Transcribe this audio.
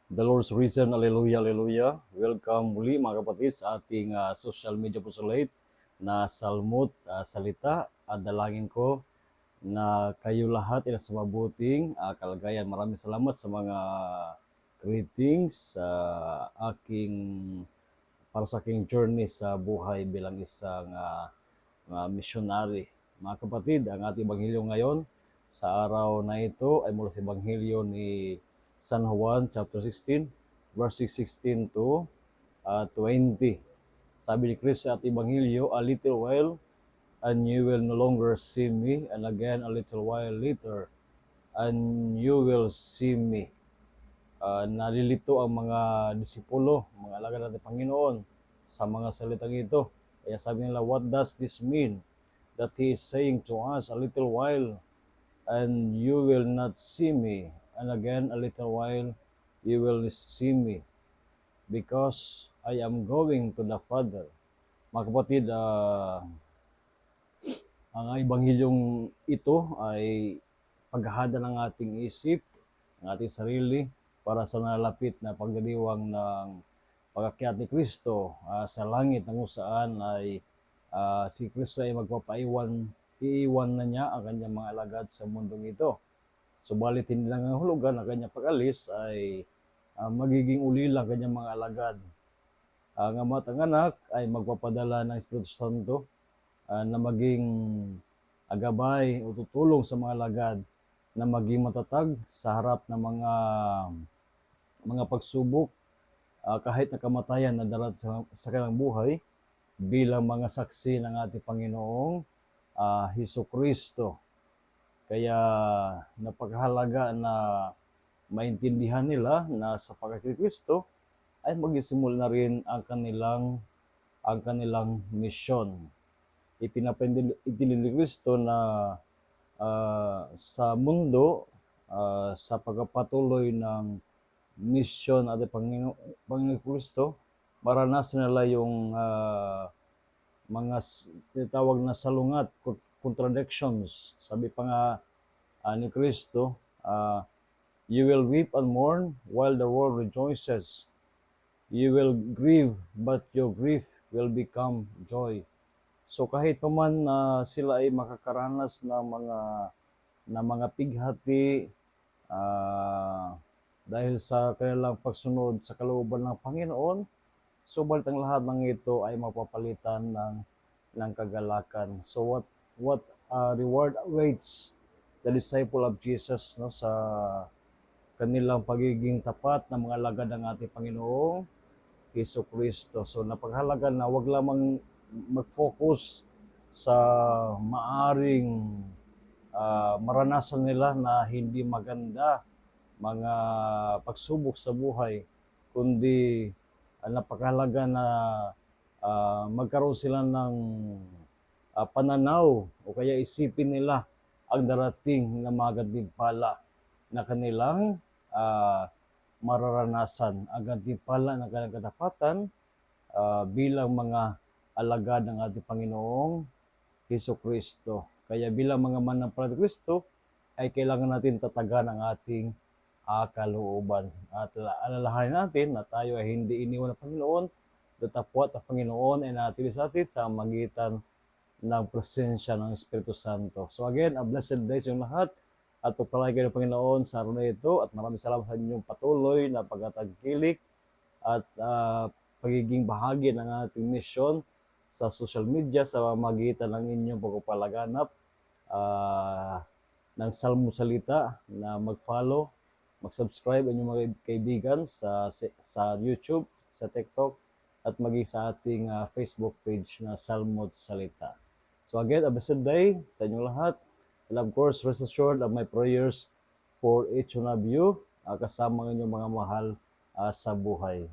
The Lord's risen, hallelujah, hallelujah. Welcome muli mga kapatid sa ating social media pusulate na salmot salita at dalangin ko na kayo lahat ay nasa mabuting kalagayan. Maraming salamat sa mga greetings para sa aking journey sa buhay bilang isang missionary. Mga kapatid, ang ating ebanghelyo ngayon sa araw na ito ay mula sa ebanghelyo ni San Juan chapter 16 verse 16 to 20. Sabi ni Kristo at ebanghelyo, "A little while and you will no longer see me, and again a little while later and you will see me." Nalilito ang mga disipulo, mga alagad natin Panginoon sa mga salitang ito. Kaya sabi nila, what does this mean? That He is saying to us, a little while and you will not see me, and again a little while you will see me, because I am going to the Father. Mga kapatid, ang ebanghilyong ito ay paghahada ng ating isip, ng ating sarili, para sa nalalapit na pagdiriwang ng pag-akyat ni Kristo sa langit, na kung saan ay si Kristo ay iiwan na niya ang kanyang mga alagad sa mundong ito. Subalit hindi lang ang hulugan ng kanyang pag-alis ay magiging ulila ang kanyang mga alagad. Ang Ama at ang Anak ay magpapadala ng Espiritu Santo na maging agabay o tutulong sa mga alagad na maging matatag sa harap ng mga pagsubok, kahit na kamatayan na darating sa kanilang buhay, bilang mga saksi ng ating Panginoong Hesus Kristo. Kaya napakahalaga na maintindihan nila na sa pag-akyat ni Kristo ay magsisimula na rin ang kanilang misyon. Ipinapinili ni Kristo na sa mundo, sa pagpapatuloy ng misyon at Panginoon Kristo, maranasan nila yung mga tinatawag na salungat, contradictions. Sabi pa nga ni Kristo, you will weep and mourn while the world rejoices. You will grieve, but your grief will become joy. So kahit pa man sila ay makakaranas ng mga pighati dahil sa kanilang pagsunod sa kalooban ng Panginoon, subalit ang lahat ng ito ay mapapalitan ng kagalakan. So what reward awaits the disciple of Jesus, no, sa kanilang pagiging tapat na mga alagad ng ating Panginoong Hesus Kristo. So napakahalaga na wag lamang mag-focus sa maaring maranasan nila na hindi maganda, mga pagsubok sa buhay, kundi napakahalaga na magkaroon sila ng pananaw o kaya isipin nila ang darating na mga gantimpala na kanilang mararanasan, ang gantimpala ng kanilang katapatan bilang mga alagad ng ating Panginoong Hesus Kristo. Kaya bilang mga manampalataya ni Kristo, ay kailangan natin tatagan ang ating kalooban. At alalahanin natin na tayo ay hindi iniwan ng Panginoon, datapwat ang Panginoon ay natili sa atin sa magitan ng presensya ng Espiritu Santo. So again, a blessed day sa inyong lahat at pagpalain kayo ng Panginoon sa araw na ito, at maraming salamat sa inyong patuloy na pagtatagkilik at pagiging bahagi ng ating mission sa social media sa magitan ng inyong pagpapalaganap ng Salmo Salita, na mag-follow, mag-subscribe ang inyong mga kaibigan sa YouTube, sa TikTok, at maging sa ating Facebook page na Salmo Salita. So again, a blessed day sa inyong lahat. And of course, rest assured of my prayers for each one of you, kasama ang inyong mga mahal sa buhay.